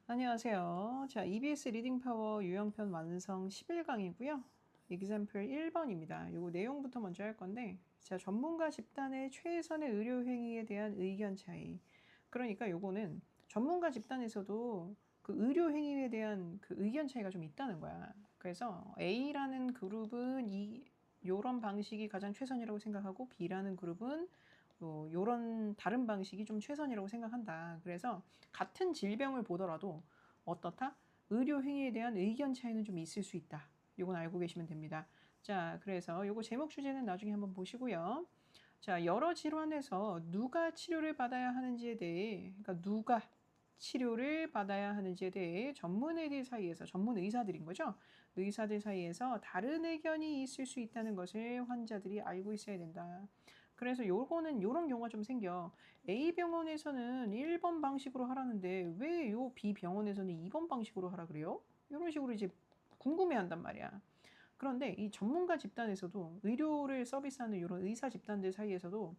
안녕하세요. 자, EBS 리딩 파워 유형편 완성 11강이고요. example 1번입니다. 요거 내용부터 먼저 할 건데, 자, 전문가 집단의 최선의 의료 행위에 대한 의견 차이. 그러니까 요거는 전문가 집단에서도 그 의료 행위에 대한 그 의견 차이가 좀 있다는 거야. 그래서 A라는 그룹은 요런 방식이 가장 최선이라고 생각하고 B라는 그룹은 요런 다른 방식이 좀 최선이라고 생각한다. 그래서 같은 질병을 보더라도 어떻다? 의료 행위에 대한 의견 차이는 좀 있을 수 있다. 요건 알고 계시면 됩니다. 자, 그래서 요거 제목 주제는 나중에 한번 보시고요. 자, 여러 질환에서 누가 치료를 받아야 하는지에 대해, 그러니까 누가 치료를 받아야 하는지에 대해 전문의들 사이에서, 전문 의사들인 거죠. 의사들 사이에서 다른 의견이 있을 수 있다는 것을 환자들이 알고 있어야 된다. 그래서 요거는 요런 경우가 좀 생겨. A 병원에서는 1번 방식으로 하라는데 왜 요 B 병원에서는 2번 방식으로 하라 그래요? 이런 식으로 이제 궁금해한단 말이야. 그런데 이 전문가 집단에서도 의료를 서비스하는 이런 의사 집단들 사이에서도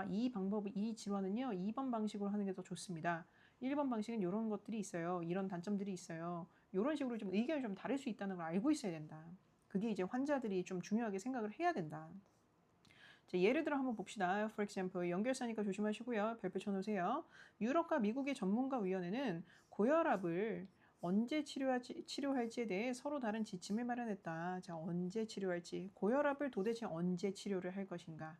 이 방법, 이 질환은요, 2번 방식으로 하는 게 더 좋습니다. 1번 방식은 이런 것들이 있어요. 이런 단점들이 있어요. 이런 식으로 좀 의견이 좀 다를 수 있다는 걸 알고 있어야 된다. 그게 이제 환자들이 좀 중요하게 생각을 해야 된다. 자, 예를 들어 한번 봅시다. For example, 연결사니까 조심하시고요. 별표 쳐놓으세요. 유럽과 미국의 전문가위원회는 고혈압을 언제 치료할지에 대해 서로 다른 지침을 마련했다. 자, 언제 치료할지. 고혈압을 도대체 언제 치료를 할 것인가.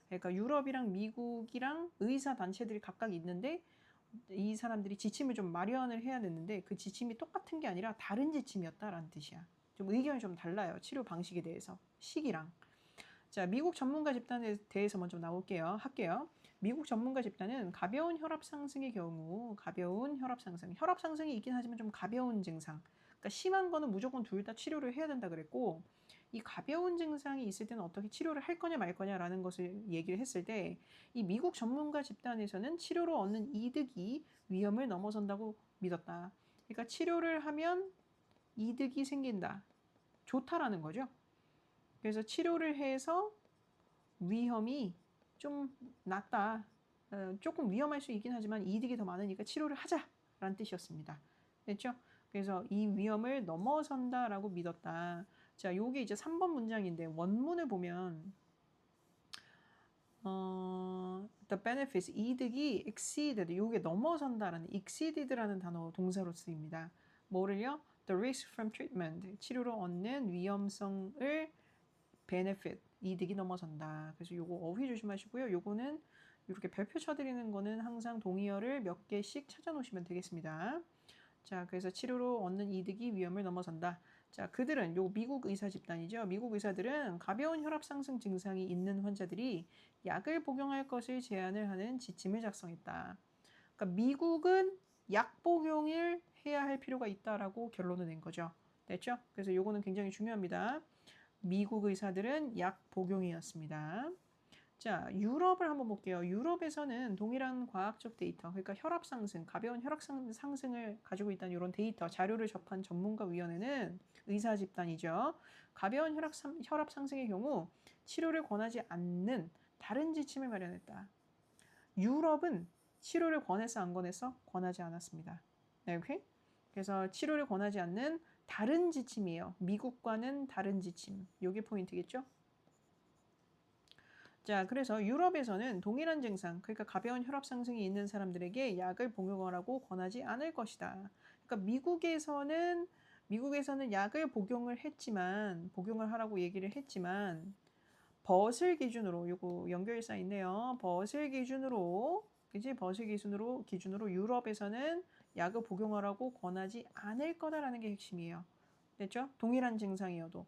그러니까 유럽이랑 미국이랑 의사 단체들이 각각 있는데 이 사람들이 지침을 좀 마련을 해야 됐는데 그 지침이 똑같은 게 아니라 다른 지침이었다라는 뜻이야. 좀 의견이 좀 달라요. 치료 방식에 대해서. 시기랑. 자, 미국 전문가 집단에 대해서 먼저 할게요. 미국 전문가 집단은 가벼운 혈압 상승의 경우, 혈압 상승이 있긴 하지만 좀 가벼운 증상. 그러니까 심한 거는 무조건 둘 다 치료를 해야 된다 그랬고, 이 가벼운 증상이 있을 때는 어떻게 치료를 할 거냐 말 거냐라는 것을 얘기를 했을 때, 이 미국 전문가 집단에서는 치료로 얻는 이득이 위험을 넘어선다고 믿었다. 그러니까 치료를 하면 이득이 생긴다. 좋다라는 거죠. 그래서 치료를 해서 위험이 좀 낮다. 조금 위험할 수 있긴 하지만 이득이 더 많으니까 치료를 하자라는 뜻이었습니다. 됐죠? 그래서 이 위험을 넘어선다라고 믿었다. 자, 요게 이제 3번 문장인데 원문을 보면 the benefits 이득이 exceeded 요게 넘어선다라는 exceeded라는 단어 동사로 쓰입니다. 뭐를요? The risk from treatment 치료로 얻는 위험성을 benefit 이득이 넘어선다. 그래서 요거 어휘 조심하시고요. 요거는 이렇게 별표 쳐드리는 거는 항상 동의어를 몇 개씩 찾아 놓으시면 되겠습니다. 자, 그래서 치료로 얻는 이득이 위험을 넘어선다. 자, 그들은 요 미국 의사 집단이죠. 미국 의사들은 가벼운 혈압 상승 증상이 있는 환자들이 약을 복용할 것을 제안을 하는 지침을 작성했다. 그러니까 미국은 약 복용을 해야 할 필요가 있다라고 결론을 낸 거죠. 됐죠? 그래서 요거는 굉장히 중요합니다. 미국 의사들은 약 복용이었습니다. 자, 유럽을 한번 볼게요. 유럽에서는 동일한 과학적 데이터, 그러니까 혈압 상승, 가벼운 혈압 상승을 가지고 있다는 이런 데이터, 자료를 접한 전문가 위원회는 의사 집단이죠. 가벼운 혈압 상승의 경우 치료를 권하지 않는 다른 지침을 마련했다. 유럽은 치료를 권했어, 안 권했어? 권하지 않았습니다. 네, 오케이? 그래서 치료를 권하지 않는 다른 지침이에요. 미국과는 다른 지침. 요게 포인트겠죠? 자, 그래서 유럽에서는 동일한 증상, 그러니까 가벼운 혈압 상승이 있는 사람들에게 약을 복용하라고 권하지 않을 것이다. 그러니까 미국에서는 약을 복용을 하라고 얘기를 했지만 벗을 기준으로 요거 연결사 있네요. 벗을 기준으로 그지? 기준으로 유럽에서는 약을 복용하라고 권하지 않을 거다라는 게 핵심이에요. 됐죠? 동일한 증상이어도.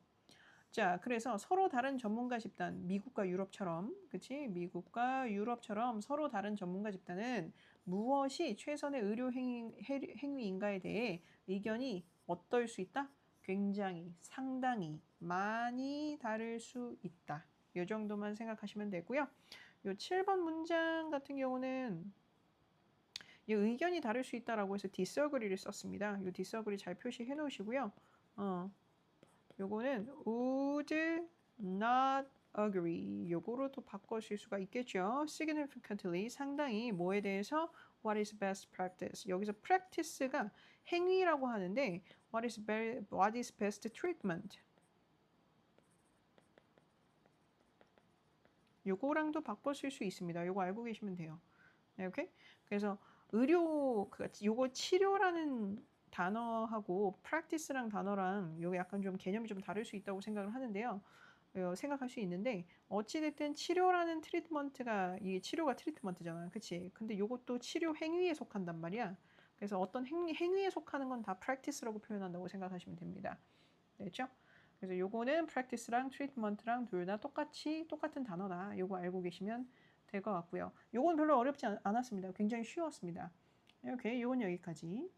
자, 그래서 서로 다른 전문가 집단, 미국과 유럽처럼, 그치? 미국과 유럽처럼 서로 다른 전문가 집단은 무엇이 최선의 의료 행위인가에 대해 의견이 어떨 수 있다? 굉장히, 상당히, 많이 다를 수 있다. 이 정도만 생각하시면 되고요. 요 7번 문장 같은 경우는 이 의견이 다를 수 있다라고 해서 disagree를 썼습니다. 이 disagree 잘 표시해 놓으시고요. 요거는 would not agree 요거로 또 바꾸실 수가 있겠죠. significantly 상당히 뭐에 대해서 What is best practice? 여기서 practice가 행위라고 하는데 what is best treatment? 요거랑도 바꿔 쓸 수 있습니다. 요거 알고 계시면 돼요. 이렇게 그래서 요거 치료라는 단어하고 practice랑 단어랑 요게 약간 좀 개념이 좀 다를 수 있다고 생각을 하는데요. 생각할 수 있는데 어찌됐든 치료라는 트리트먼트가 이게 치료가 트리트먼트잖아, 그치? 근데 요것도 치료 행위에 속한단 말이야. 그래서 어떤 행위에 속하는 건 다 practice라고 표현한다고 생각하시면 됩니다. 됐죠? 그래서 요거는 practice랑 treatment랑 둘 다 똑같은 단어다. 요거 알고 계시면 될 것 같고요. 요건 별로 어렵지 않았습니다. 굉장히 쉬웠습니다. 이렇게 요건 여기까지.